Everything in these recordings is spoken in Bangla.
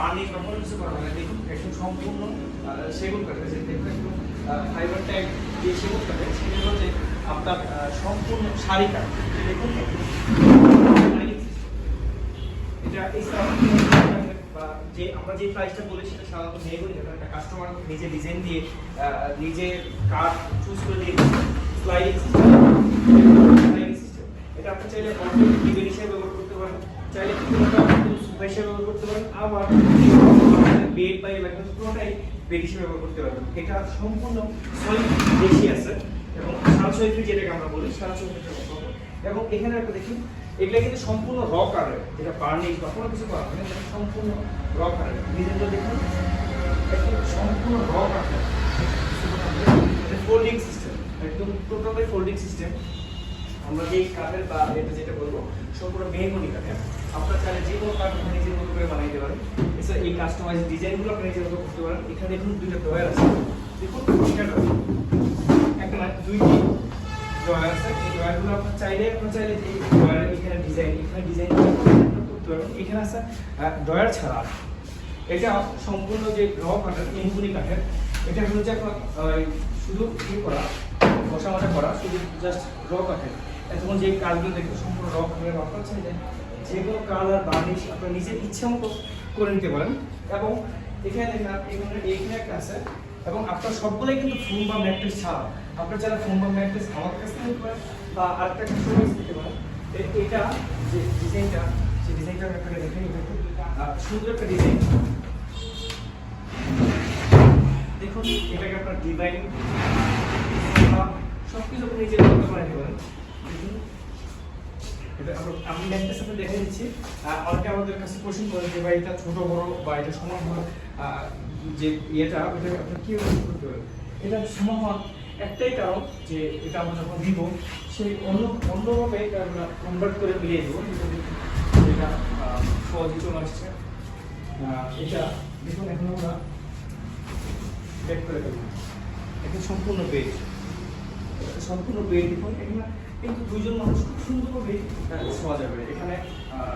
বার্নিশ বা কোনো কিছু করা হয় না। দেখুন একদম সম্পূর্ণ সেগুন কাঠের, যে দেখুন একদম ফাইবার টাইপ যে সেগুন কাঠের, সেগুলো হচ্ছে আপনার সম্পূর্ণ শাড়ি কাঠ। দেখুন এটা যে আমরা যে প্রাইসটা বলি সেটা সাধারণত মেহগনি কাঠ। একটা কাস্টমার নিজে ডিজাইন দিয়ে নিজে কাঠ চুজ করে দিয়ে স্লাইডিং সিস্টেম, এটা আপনি চাইলে ডিজাইন হিসেবে ব্যবহার করতে পারেন, চাইলে সোফা হিসেবে ব্যবহার করতে পারেন, আবার বেড বা পুরোটাই বেড হিসেবে ব্যবহার করতে পারবেন। এটা সম্পূর্ণ সলিড বেশি আছে এবং সারা সলিড যেটাকে আমরা বলি সারা সলিড, এবং এখানে একটা দেখুন এগুলা কিন্তু সম্পূর্ণ র কালার, যেটা বার্নিশ বা কোনো কিছু করা হয় না, এটা সম্পূর্ণ র কালার। ডিজাইনটা দেখুন একদম সম্পূর্ণ র কালার, এটা ফোল্ডিং সিস্টেম, একদম টোটালি ফোল্ডিং সিস্টেম। আমরা যে কাঠের বা এটা যেটা বলবো সম্পূর্ণ মেহগনি কাঠের, আপনার চাইলে যে কোনো কাঠ আপনি নিজের মতো করে বানাইতে পারেন। এছাড়া এই কাস্টমাইজ ডিজাইনগুলো আপনি নিজের মতো করতে পারেন। এখানে দেখুন দুইটা ড্রয়ার আছে, দেখুন একটা না দুইটি ড্রয়ার আছে। এই ড্রয়ারগুলো আপনার চাইলে যে ড্রয়ারের এখানে ডিজাইন করতে পারবেন। এখানে আছে ড্রয়ার ছাড়া, এটা সম্পূর্ণ যে র কাঠের মেহগনি কাঠের, এটা হচ্ছে আপনার শুধু ইয়ে করা বসা মাজা করা, শুধু জাস্ট র কাঠের। এখন যে কাজগুলো দেখতে সম্পূর্ণ র কাঠের, আপনার চাইলে যে কোনো কালার বার্নিশ আপনার নিজের ইচ্ছা মতো করে নিতে পারেন। এবং এখানে দেখেন এইখানে একটা আছে, এবং আপনার সবগুলোই কিন্তু ফোম বা ম্যাট্রেস ছাড়া। আপনার যারা ফোম বা ম্যাট্রেস আমাদের কাছে নিতে পারেন বা আরেকটা কাস্টমাইজ নিতে পারেন। এটা যে ডিজাইনটা, সেই ডিজাইনটা আপনাকে দেখে নিতে সুন্দর একটা ডিজাইন। দেখুন এটাকে আপনার ডিজাইন সবকিছু আপনি নিজের মতো করে নিতে পারেন। এটা আমি ম্যাট্রেস আপনাকে দেখে দিচ্ছি। অনেকে আমাদের কাছে কোশ্চেন করে যে ভাই এটা ছোট বড় বা এটা সমান হওয়ার যে ইয়েটা ওটা আপনি কীভাবে করতে পারেন। এটা সমান হওয়ার একটাই কারণ যে এটা আমরা যখন দিব সেই অন্যভাবে এটা আমরা কনভার্ট করে মিলিয়ে দেবো। এটা সহজে চলে আসছে। এটা দেখুন এখন আমরা বেড করে দেবো, এটা সম্পূর্ণ বেড, দেখুন এখানে কিন্তু দুইজন মানুষ খুব সুন্দরভাবে শোয়া যাবে। এখানে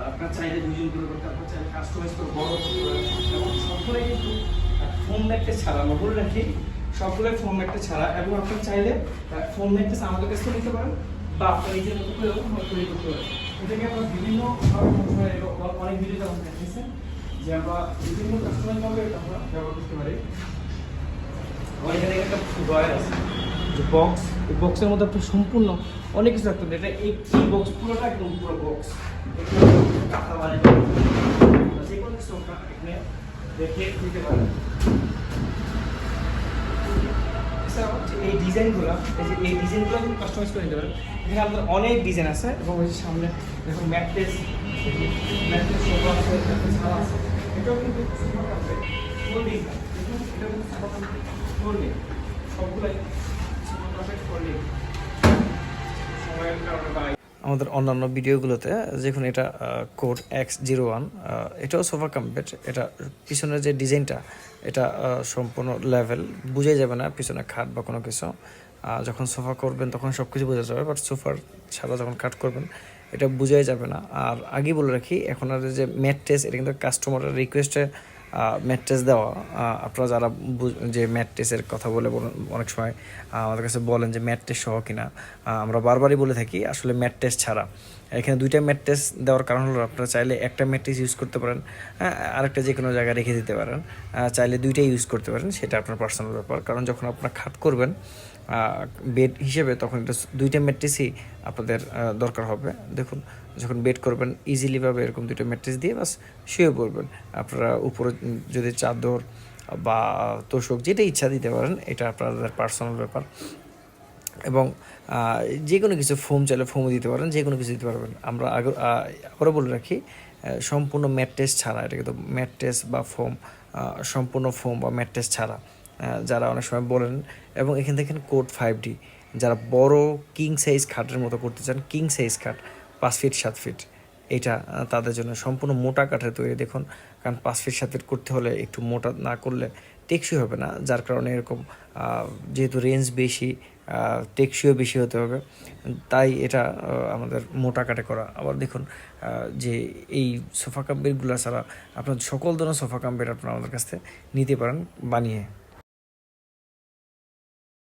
আপনার চাইলে দুইজন করে করতে, আপনার চাইলে কাস্টমাইজ করে বড় করতে পারেন। এবং সবগুলোই কিন্তু ফোম ম্যাট্রেস ছাড়া, আমরা বলে রাখি সবগুলোই ফোম ম্যাট্রেস ছাড়া। এবং আপনার চাইলে ফোম ম্যাট্রেস আমাদের কাছে নিতে পারেন বা আপনার নিজের মতো করেও তৈরি করতে পারেন। এটাকে আমরা বিভিন্ন অনেক ভিডিওতে আমরা দেখেছেন যে আমরা বিভিন্ন কাস্টমাইজভাবে এটা আমরা ব্যবহার করতে পারি। আমার এখানে একটা ড্রয়ার আছে, যে বক্স, এই বক্সের মধ্যে আপনি সম্পূর্ণ অনেক কিছু রাখতে পারেন। এটা এই বক্স পুরোটা একদম পুরো বক্স, যে কোনো কিছু এখানে রেখে দিতে পারেন। এই ডিজাইনগুলো কিন্তু কাস্টমাইজ করে নিতে পারেন। এখানে আপনার অনেক ডিজাইন আছে, এবং ওই সামনে দেখুন ম্যাট্রেস সোফা আছে, ছাড়া আছে, এটাও কিন্তু ফোল্ডিং, দেখুন এটা কিন্তু ফোল্ডিং, সবগুলাই ফোল্ডিং। আমাদের অন্যান্য ভিডিওগুলোতে দেখুন এটা কোড X01, এটাও সোফা কাম বেড। এটা পিছনের যে ডিজাইনটা এটা সম্পূর্ণ লেভেল, বোঝাই যাবে না পিছনে খাট বা কোনো কিছু। যখন সোফা করবেন তখন সব কিছু বোঝা যাবে, বাট সোফার ছাড়া যখন কাট করবেন এটা বোঝাই যাবে না। আর আগে বলে রাখি, এখন আর যে ম্যাট্রেস, এটা কিন্তু কাস্টমারের রিকোয়েস্টে ম্যাট্রেস দেওয়া। আপনারা যারা যে ম্যাট্রেসের কথা বলে অনেক সময় আমাদের কাছে বলেন যে ম্যাট্রেস সহ কিনা, আমরা বারবারই বলে থাকি আসলে ম্যাট্রেস ছাড়া। এখানে দুইটা ম্যাট্রেস দেওয়ার কারণ হলো আপনারা চাইলে একটা ম্যাট্রেস ইউজ করতে পারেন, আরেকটা যে কোনো জায়গায় রেখে দিতে পারেন, চাইলে দুইটাই ইউজ করতে পারেন, সেটা আপনার পার্সোনাল ব্যাপার। কারণ যখন আপনারা খাট করবেন বেড হিসেবে তখন এটা দুইটা ম্যাট্রেসই আপনাদের দরকার হবে। দেখুন যখন বেড করবেন ইজিলিভাবে এরকম দুইটা ম্যাট্রেস দিয়ে বাস শুয়ে পড়বেন। আপনারা উপরে যদি চাদর বা তোষক যেটা ইচ্ছা দিতে পারেন, এটা আপনাদের পার্সোনাল ব্যাপার। এবং যে কোনো কিছু ফোম চাইলে ফোমও দিতে পারেন, যে কোনো কিছু দিতে পারবেন। আমরা আবারও বলে রাখি সম্পূর্ণ ম্যাট্রেস ছাড়া, এটা কিন্তু ম্যাট্রেস বা ফোম, সম্পূর্ণ ফোম বা ম্যাট্রেস ছাড়া যারা অনেক সময় বলেন। এবং এখান থেকে কোড 5D, যারা বড় কিং সাইজ খাটের মতো করতে চান, কিং সাইজ খাট 5 ফিট 7 ফিট, এটা তাদের জন্য সম্পূর্ণ মোটা কাঠের তৈরি। দেখুন কারণ 5 ফিট 7 ফিট করতে হলে একটু মোটা না করলে টেকসই হবে না, যার কারণে এরকম যেহেতু রেঞ্জ বেশি টেকসইও বেশি হতে হবে, তাই এটা আমাদের মোটা কাটে করা। আবার দেখুন যে এই সোফা কাম বেডগুলো ছাড়া আপনার সকল ধরনের সোফা কাম বেড আপনারা আমাদের কাছ থেকে নিতে পারেন বানিয়ে।